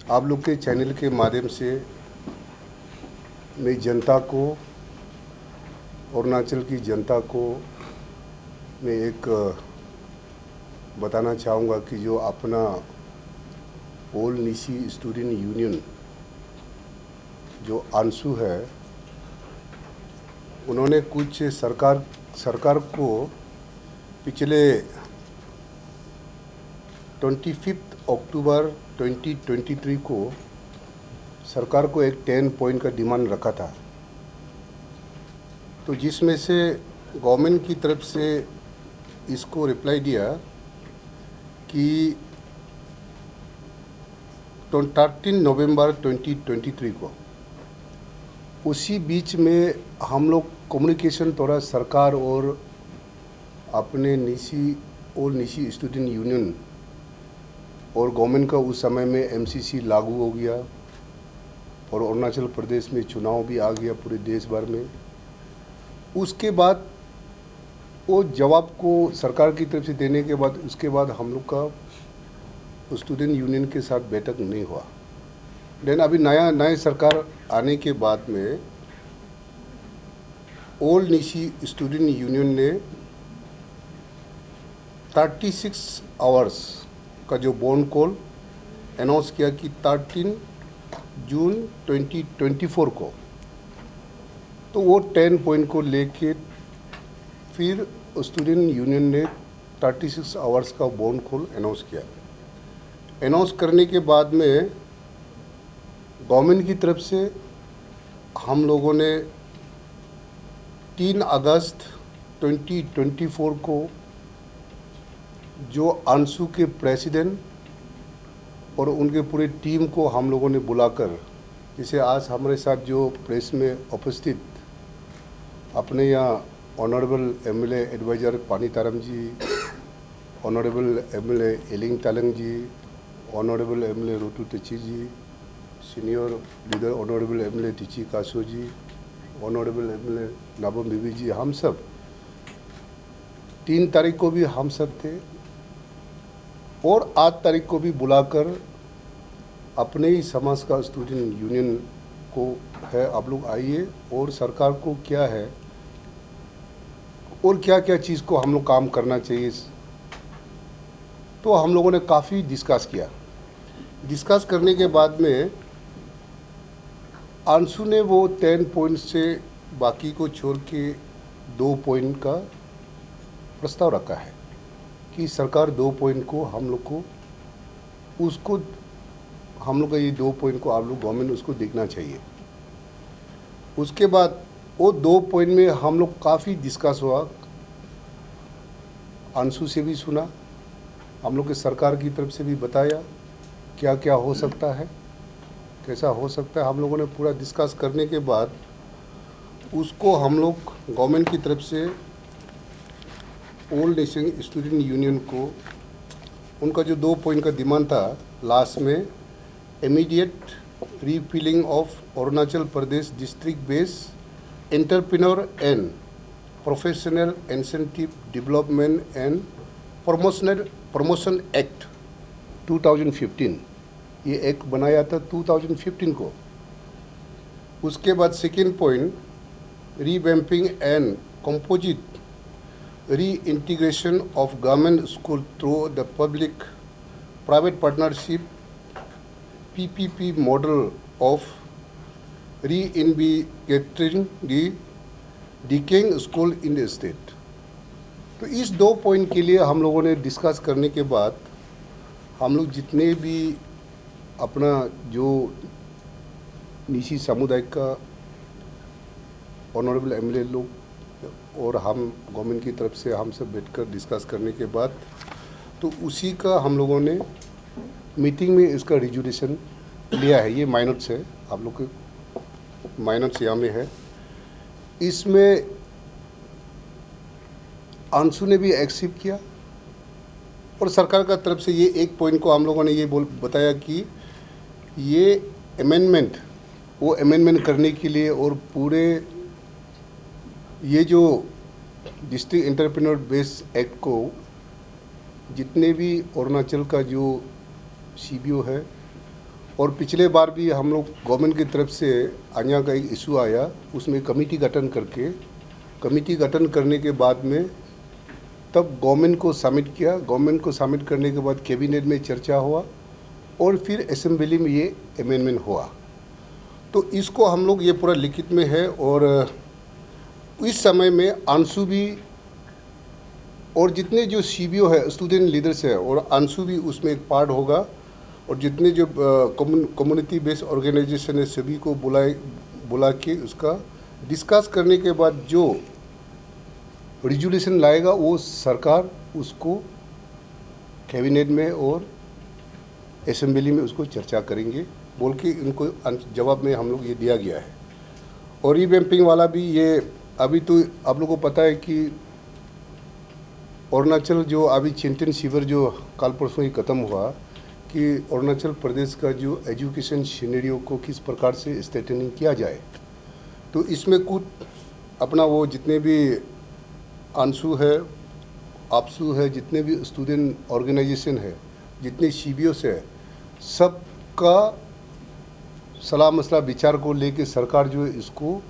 आप लोग के चैनल के माध्यम से मैं जनता को, अरुणाचल की जनता को मैं एक बताना चाहूँगा कि जो अपना ऑल नीसी स्टूडेंट यूनियन जो आंसू है, उन्होंने कुछ सरकार को पिछले 25 अक्टूबर 2023 को सरकार को एक 10 पॉइंट का डिमांड रखा था। तो जिसमें से गवर्नमेंट की तरफ से इसको रिप्लाई दिया कि 13 नवंबर 2023 को, उसी बीच में हम लोग कम्युनिकेशन थोड़ा सरकार और अपने नीसी स्टूडेंट यूनियन और गवर्नमेंट का उस समय में एमसीसी लागू हो गया और अरुणाचल प्रदेश में चुनाव भी आ गया पूरे देश भर में। उसके बाद वो जवाब को सरकार की तरफ से देने के बाद उसके बाद हम लोग का स्टूडेंट यूनियन के साथ बैठक नहीं हुआ। लेकिन अभी नए सरकार आने के बाद में ऑल नीसी स्टूडेंट यूनियन ने 36 आवर्स का जो बॉन्ड कॉल अनाउंस किया कि 13 जून 2024 को, तो वो 10 पॉइंट को लेके फिर स्टूडेंट यूनियन ने 36 आवर्स का बॉन्ड कॉल अनाउंस किया। अनाउंस करने के बाद में गवर्नमेंट की तरफ से हम लोगों ने 3 अगस्त 2024 को जो आंसू के प्रेसिडेंट और उनके पूरे टीम को हम लोगों ने बुलाकर, जैसे आज हमारे साथ जो प्रेस में उपस्थित अपने यहाँ ऑनरेबल एमएलए एडवाइज़र पानी तारम जी, ऑनरेबल एमएलए एलिंग तालंग जी, ऑनरेबल एमएलए रोटू तेची जी, सीनियर लीडर ऑनरेबल एमएलए टीची कासो जी, ऑनरेबल एमएलए नाबम बीबी जी, हम सब 3 तारीख को भी हम सब थे और 8 तारीख को भी बुलाकर अपने ही समाज का स्टूडेंट यूनियन को है, आप लोग आइए और सरकार को क्या है और क्या क्या चीज़ को हम लोग काम करना चाहिए। तो हम लोगों ने काफ़ी डिस्कस किया। डिस्कस करने के बाद में आंसू ने वो 10 पॉइंट से बाकी को छोड़ के 2 पॉइंट का प्रस्ताव रखा है कि सरकार 2 पॉइंट को हम लोग को उसको हम लोग का ये 2 पॉइंट को आप लोग गवर्नमेंट उसको देखना चाहिए। उसके बाद वो 2 पॉइंट में हम लोग काफ़ी डिस्कस हुआ, आंसू से भी सुना, हम लोग के सरकार की तरफ से भी बताया क्या क्या हो सकता है, कैसा हो सकता है। हम लोगों ने पूरा डिस्कस करने के बाद उसको हम लोग गवर्नमेंट की तरफ से ऑल नेशन स्टूडेंट यूनियन को उनका जो 2 पॉइंट का डिमांड था लास्ट में, immediate refilling of Arunachal Pradesh district based entrepreneur and professional incentive development and promotion act 2015, ये एक्ट बनाया था 2015 को। उसके बाद second point, revamping and composite reintegration of government school through the public private partnership PPP model of reinvigorating the decaying school in the state. तो इस 2 point के लिए हम लोगों ने डिस्कस करने के बाद हम लोग जितने भी अपना जो नीसी समुदाय का ऑनरेबल एमएलए लोग और हम गवर्नमेंट की तरफ से हम सब बैठकर डिस्कस करने के बाद तो उसी का हम लोगों ने मीटिंग में इसका रिजोल्यूशन लिया है। ये माइनट्स है, आप लोग के माइनट्स यहाँ में है। इसमें आंसू ने भी एक्सेप्ट किया और सरकार का तरफ से ये 1 पॉइंट को हम लोगों ने ये बताया कि ये अमेंडमेंट वो अमेंडमेंट करने के लिए और पूरे ये जो डिस्ट्रिक्ट एंटरप्रेन्योर बेस्ड एक्ट को जितने भी अरुणाचल का जो CBO है और पिछले बार भी हम लोग गवर्नमेंट की तरफ से अन्या का एक इशू आया, उसमें कमेटी गठन करने के बाद में तब गवर्नमेंट को सबमिट किया। गवर्नमेंट को सबमिट करने के बाद कैबिनेट में चर्चा हुआ और फिर असेंबली में ये अमेंडमेंट हुआ। तो इसको हम लोग ये पूरा लिखित में है और इस समय में अंशु भी और जितने जो CBO है, स्टूडेंट लीडर्स है, और अंशु भी उसमें एक पार्ट होगा, और जितने जो कम्युनिटी बेस्ड ऑर्गेनाइजेशन है सभी को बुला के उसका डिस्कस करने के बाद जो रिजोल्यूशन लाएगा वो सरकार उसको कैबिनेट में और असेंबली में उसको चर्चा करेंगे बोल के इनको जवाब में हम लोग ये दिया गया है। और रिवैम्पिंग वाला भी ये अभी तो आप लोगों को पता है कि अरुणाचल जो अभी चिंतन शिविर जो कल परसों ही ख़त्म हुआ कि अरुणाचल प्रदेश का जो एजुकेशन सिनेरियो को किस प्रकार से स्ट्रेटनिंग किया जाए। तो इसमें कुछ अपना वो जितने भी अंशु है, आपसू है, जितने भी स्टूडेंट ऑर्गेनाइजेशन है, जितने CBOs है, सबका सलाह मसला विचार को लेके सरकार जो है इसको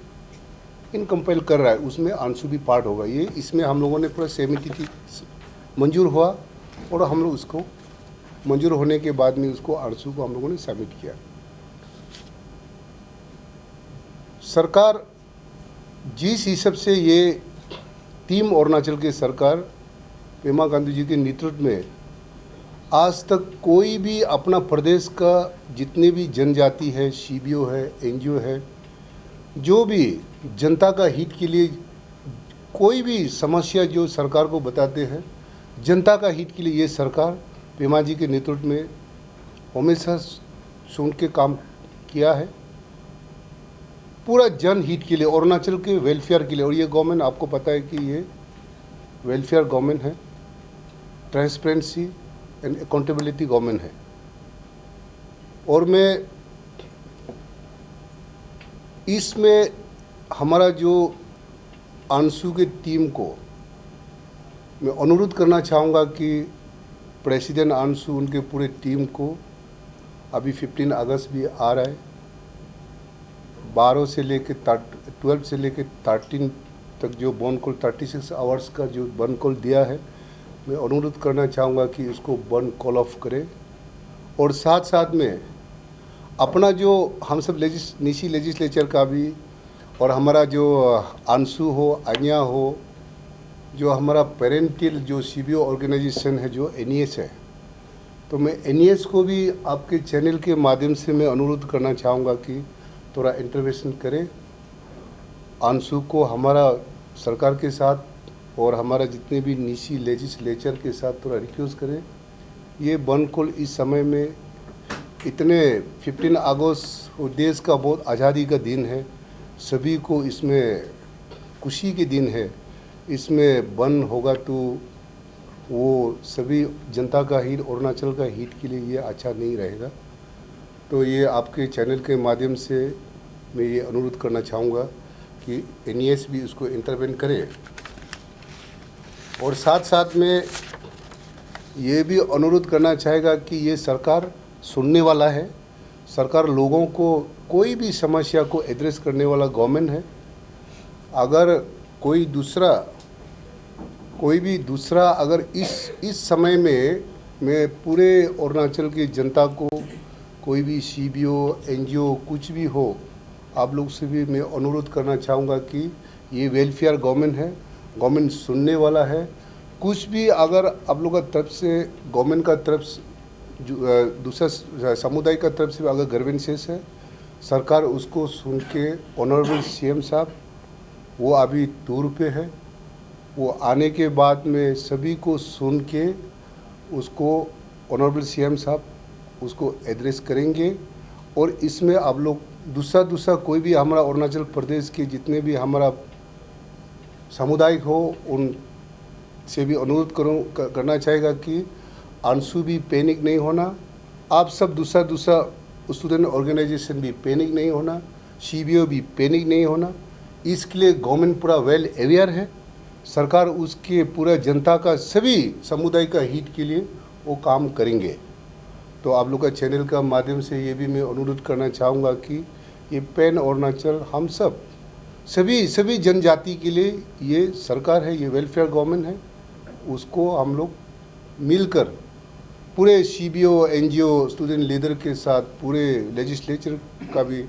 इनकम्पेल कर रहा है, उसमें अंशु भी पार्ट होगा। ये इसमें हम लोगों ने पूरा सहमति की, मंजूर हुआ और हम लोग उसको मंजूर होने के बाद में उसको अंशु को हम लोगों ने सबमिट किया। सरकार जिस हिसाब से ये टीम अरुणाचल के सरकार पेमा खांडू जी के नेतृत्व में आज तक कोई भी अपना प्रदेश का जितने भी जनजाति है, CBO है, NGO है, जो भी जनता का हित के लिए कोई भी समस्या जो सरकार को बताते हैं, जनता का हित के लिए ये सरकार पेमा जी के नेतृत्व में हमेशा सुन के काम किया है, पूरा जनहित के लिए, अरुणाचल के वेलफेयर के लिए। और ये गवर्नमेंट आपको पता है कि ये वेलफेयर गवर्नमेंट है, ट्रांसपेरेंसी एंड अकाउंटेबिलिटी गवर्नमेंट है। और मैं इसमें हमारा जो अंशु के टीम को मैं अनुरोध करना चाहूँगा कि प्रेसिडेंट अंशु उनके पूरे टीम को अभी 15 अगस्त भी आ रहा है, 12 से लेके 12 से लेके 13 तक जो बर्न कॉल 36 आवर्स का जो बर्न कॉल दिया है, मैं अनुरोध करना चाहूँगा कि इसको बर्न कॉल ऑफ करें। और साथ साथ में अपना जो हम सब नीसी लेजिस्लेचर का भी और हमारा जो अंशु हो, अन्या हो, जो हमारा पेरेंटल जो CBO ऑर्गेनाइजेशन है, जो NES है, तो मैं NES को भी आपके चैनल के माध्यम से मैं अनुरोध करना चाहूँगा कि थोड़ा इंटरवेंशन करें, अंशु को हमारा सरकार के साथ और हमारा जितने भी नीसी लेजिस्लेचर के साथ थोड़ा रिक्वेस्ट करें। ये बर्न कॉल इस समय में इतने 15 अगस्त वो देश का बहुत आज़ादी का दिन है, सभी को इसमें खुशी के दिन है, इसमें बंद होगा तो वो सभी जनता का हित, अरुणाचल का हित के लिए ये अच्छा नहीं रहेगा। तो ये आपके चैनल के माध्यम से मैं ये अनुरोध करना चाहूँगा कि NES भी उसको इंटरवेन करे। और साथ साथ में ये भी अनुरोध करना चाहेगा कि ये सरकार सुनने वाला है, सरकार लोगों को कोई भी समस्या को एड्रेस करने वाला गवर्नमेंट है। अगर कोई भी दूसरा अगर इस समय में मैं पूरे अरुणाचल की जनता को कोई भी CBO NGO कुछ भी हो, आप लोग से भी मैं अनुरोध करना चाहूँगा कि ये वेलफेयर गवर्नमेंट है, गवर्नमेंट सुनने वाला है। कुछ भी अगर आप लोग का तरफ से, गवर्नमेंट का तरफ से, दूसरा समुदाय का तरफ से अगर ग्रीवेंसेस है, सरकार उसको सुन के ऑनरेबल CM साहब वो अभी टूर पे है, वो आने के बाद में सभी को सुन के उसको ऑनरेबल CM साहब उसको एड्रेस करेंगे। और इसमें आप लोग दूसरा कोई भी हमारा अरुणाचल प्रदेश के जितने भी हमारा समुदाय हो उन से भी अनुरोध करना चाहेगा कि अंशु भी पैनिक नहीं होना, आप सब दूसरा स्टूडेंट ऑर्गेनाइजेशन भी पैनिक नहीं होना, CBO भी पैनिक नहीं होना। इसके लिए गवर्नमेंट पूरा वेल अवेयर है, सरकार उसके पूरा जनता का सभी समुदाय का हित के लिए वो काम करेंगे। तो आप लोग का चैनल का माध्यम से ये भी मैं अनुरोध करना चाहूँगा कि ये पैन अरुणाचल हम सब सभी जनजाति के लिए ये सरकार है, ये वेलफेयर गवर्नमेंट है, उसको हम लोग मिलकर पूरे CBO, NGO, स्टूडेंट लीडर के साथ पूरे लेजिस्लेचर का भी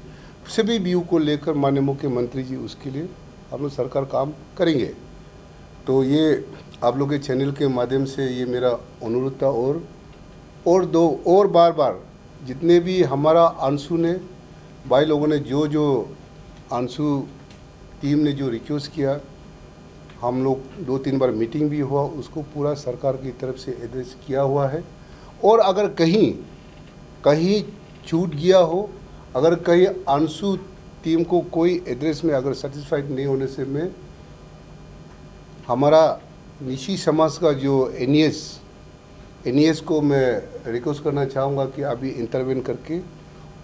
सभी व्यू को लेकर माननीय मुख्यमंत्री जी उसके लिए हम लोग सरकार काम करेंगे। तो ये आप लोग के चैनल के माध्यम से ये मेरा अनुरोध था। और बार जितने भी हमारा अंशु ने भाई लोगों ने जो अंशु टीम ने जो रिक्वेस्ट किया, हम लोग 2-3 बार मीटिंग भी हुआ, उसको पूरा सरकार की तरफ से एड्रेस किया हुआ है। और अगर कहीं छूट गया हो, अगर कहीं अंशु टीम को कोई एड्रेस में अगर सेटिस्फाइड नहीं होने से मैं हमारा निशी समाज का जो NES को मैं रिक्वेस्ट करना चाहूँगा कि अभी इंटरवेन करके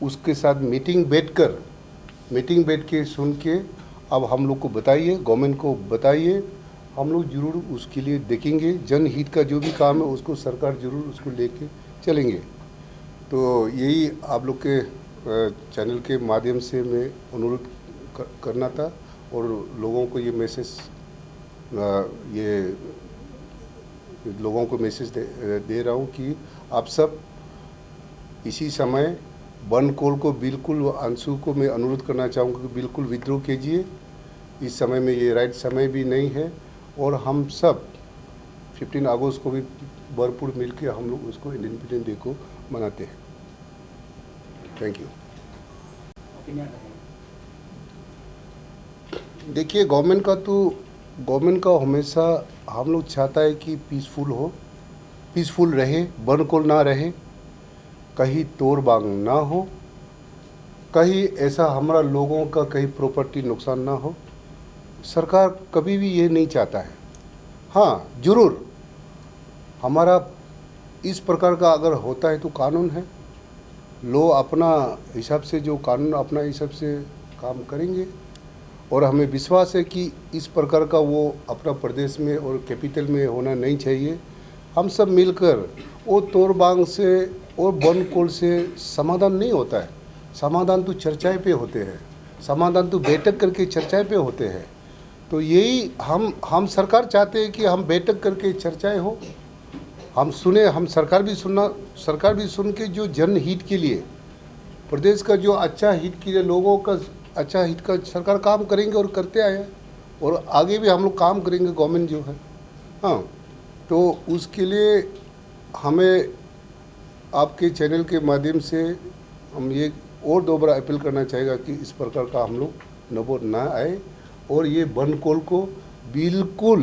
उसके साथ मीटिंग बैठ के सुन के अब हम लोग को बताइए, गवर्नमेंट को बताइए, हम लोग ज़रूर उसके लिए देखेंगे। जनहित का जो भी काम है उसको सरकार ज़रूर उसको लेके चलेंगे। तो यही आप लोग के चैनल के माध्यम से मैं अनुरोध करना था और लोगों को ये मैसेज लोगों को मैसेज दे रहा हूँ कि आप सब इसी समय वन कॉल को बिल्कुल, अंशु को मैं अनुरोध करना चाहूँगा कि बिल्कुल विद्रोह कीजिए। इस समय में ये राइट समय भी नहीं है और हम सब 15 अगस्त को भी भरपूर मिलकर हम लोग उसको इंडिपेंडेंस डे को मनाते हैं। Thank you. देखिए, गवर्नमेंट का हमेशा हम लोग चाहता है कि पीसफुल रहे, वन कॉल ना रहे, कहीं तोड़ बांग ना हो, कहीं ऐसा हमारा लोगों का कहीं प्रॉपर्टी नुकसान ना हो। सरकार कभी भी ये नहीं चाहता है। हाँ, ज़रूर हमारा इस प्रकार का अगर होता है तो कानून है, लो अपना हिसाब से जो कानून अपना हिसाब से काम करेंगे और हमें विश्वास है कि इस प्रकार का वो अपना प्रदेश में और कैपिटल में होना नहीं चाहिए। हम सब मिलकर वो तोड़ बांग से और वन कॉल से समाधान नहीं होता है। समाधान तो चर्चाएं पे होते हैं, समाधान तो बैठक करके चर्चाएं पे होते हैं। तो यही हम सरकार चाहते हैं कि हम बैठक करके चर्चाएं हो, हम सुने, हम सरकार भी सुन के जो जनहित के लिए, प्रदेश का जो अच्छा हित के लिए, लोगों का अच्छा हित का सरकार काम करेंगे और करते आए हैं और आगे भी हम लोग काम करेंगे, गवर्नमेंट जो है। हाँ, तो उसके लिए हमें आपके चैनल के माध्यम से हम ये और दोबारा अपील करना चाहेगा कि इस प्रकार का हम लोग नोबत ना आए और ये वन कॉल को बिल्कुल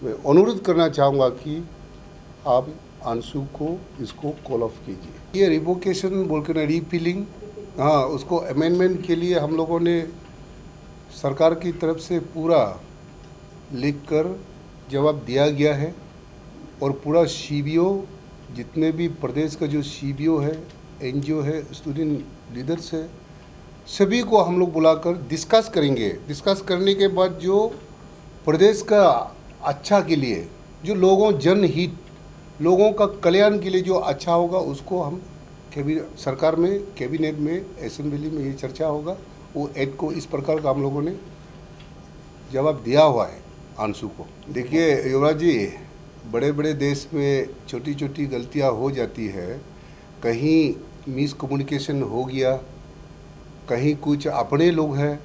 मैं अनुरोध करना चाहूँगा कि आप अंशु को इसको कॉल ऑफ कीजिए। ये रिवोकेशन बोल के ना, रीफिलिंग, हाँ, उसको अमेंडमेंट के लिए हम लोगों ने सरकार की तरफ से पूरा लिख कर जवाब दिया गया है और पूरा CBO, जितने भी प्रदेश का जो CBO है, NGO है, स्टूडेंट लीडर्स है, सभी को हम लोग बुलाकर डिस्कस करेंगे। डिस्कस करने के बाद जो प्रदेश का अच्छा के लिए, जो जनहित, लोगों का कल्याण के लिए जो अच्छा होगा, उसको हम सरकार में, कैबिनेट में, असेंबली में ये चर्चा होगा। वो एक्ट को इस प्रकार का हम लोगों ने जवाब दिया हुआ है अंशु को। देखिए युवराज जी, बड़े बड़े देश में छोटी छोटी गलतियां हो जाती है, कहीं मिसकम्युनिकेशन हो गया, कहीं कुछ अपने लोग हैं,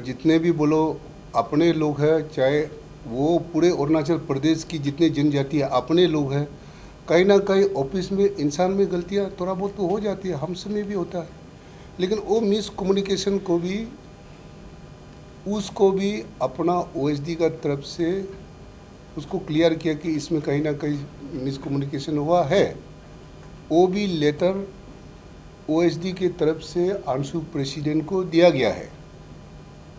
जितने भी बोलो अपने लोग हैं, चाहे वो पूरे अरुणाचल प्रदेश की जितने जनजातियाँ अपने लोग हैं, कहीं ना कहीं ऑफिस में इंसान में गलतियाँ थोड़ा बहुत तो हो जाती है, हम सब में भी होता है। लेकिन वो मिसकम्युनिकेशन को भी, उसको भी अपना OSD का तरफ से उसको क्लियर किया कि इसमें कहीं ना कहीं मिसकम्युनिकेशन हुआ है। वो भी लेटर OSD के तरफ से अंशु प्रेसिडेंट को दिया गया है।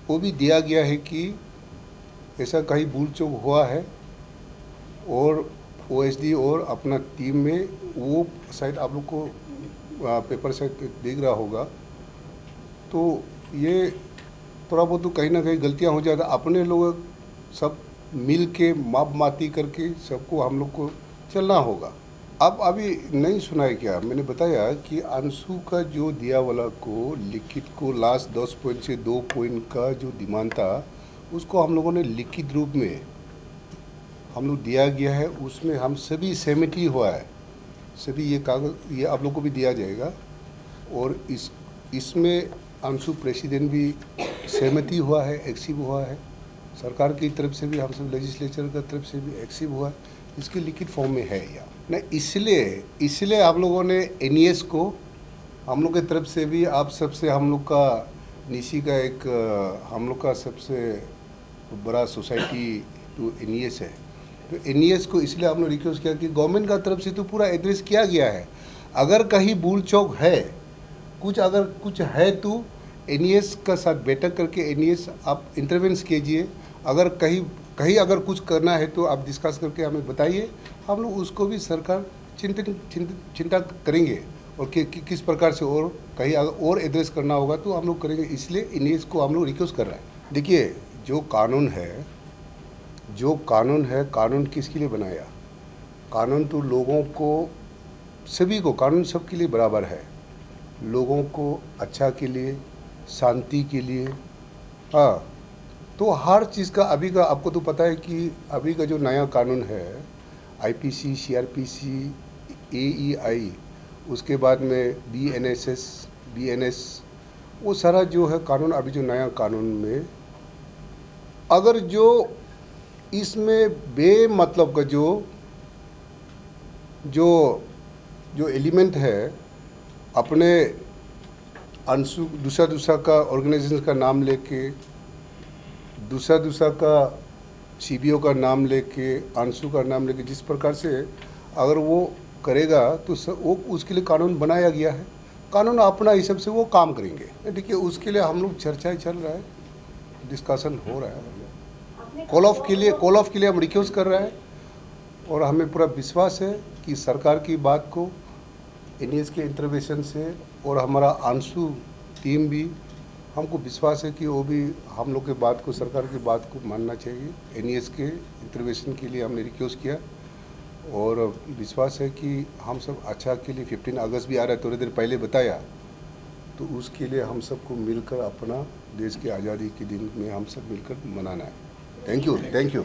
वो भी दिया गया है कि ऐसा कहीं भूल चूक हुआ है और OSD और अपना टीम में, वो शायद आप लोग को पेपर शायद देख रहा होगा, तो ये थोड़ा बहुत तो कहीं ना कहीं गलतियां हो जाता। अपने लोग सब मिल के माप माती करके सबको हम लोग को चलना होगा। अब अभी नहीं सुना है क्या? मैंने बताया कि अंशु का जो दिया वाला को लिखित को लास्ट 10 पॉइंट से 2 पॉइंट का जो डिमांड था उसको हम लोगों ने लिखित रूप में हम लोग दिया गया है, उसमें हम सभी सहमति हुआ है, सभी ये कागज ये आप लोग को भी दिया जाएगा और इसमें अंशु प्रेसिडेंट भी सहमति हुआ है, एक्सिव हुआ है, सरकार की तरफ से भी, हम सब लेजिस्लेचर की तरफ से भी एक्सिव हुआ है, इसके लिखित फॉर्म में है या नहीं। इसलिए आप लोगों ने एनईएस को हम लोग की तरफ से भी, आप सबसे हम लोग का निसी का एक हम लोग का सबसे बड़ा सोसाइटी तो एनईएस है, तो एनईएस को इसलिए हम लोग रिक्वेस्ट किया कि गवर्नमेंट का तरफ से तो पूरा एड्रेस किया गया है, अगर कहीं भूल चौक है अगर कुछ है तो एनईएस का साथ बैठक करके एनईएस आप इंटरवेंस कीजिए, अगर कहीं अगर कुछ करना है तो आप डिस्कस करके हमें बताइए, हम लोग उसको भी सरकार चिंता करेंगे और किस प्रकार से और कहीं अगर और एड्रेस करना होगा तो हम लोग करेंगे, इसलिए एनईएस को हम लोग रिक्वेस्ट कर रहे हैं। देखिए जो कानून है कानून किसके लिए बनाया? कानून तो लोगों को, सभी को, कानून सबके लिए बराबर है, लोगों को अच्छा के लिए, शांति के लिए। हाँ, तो हर चीज़ का अभी का आपको तो पता है कि अभी का जो नया कानून है आईपीसी, सीआरपीसी, एईआई, उसके बाद में बीएनएस, वो सारा जो है कानून, अभी जो नया कानून में अगर जो इसमें बेमतलब का जो एलिमेंट है, अपने अंशु दूसरा का ऑर्गेनाइजेशन का नाम लेके, दूसरा का सीबीओ का नाम लेके, अंशु का नाम लेके, जिस प्रकार से अगर वो करेगा तो वो उसके लिए कानून बनाया गया है, कानून अपना हिसाब से वो काम करेंगे। देखिए उसके लिए हम लोग चर्चाएं चल रहा है, डिस्कशन हो रहा है, कॉल ऑफ के लिए हम रिक्वेस्ट कर रहे हैं और हमें पूरा विश्वास है कि सरकार की बात को एनईएस के इंटरवेंशन से और हमारा अंशु टीम भी, हमको विश्वास है कि वो भी हम लोग के बात को, सरकार की बात को मानना चाहिए। एनईएस के इंटरवेंशन के लिए हमने रिक्वेस्ट किया और विश्वास है कि हम सब अच्छा के लिए 15 अगस्त भी आ रहा है, थोड़ी देर पहले बताया, तो उसके लिए हम सबको मिलकर अपना देश की आज़ादी के दिन में हम सब मिलकर मनाना है। Thank you.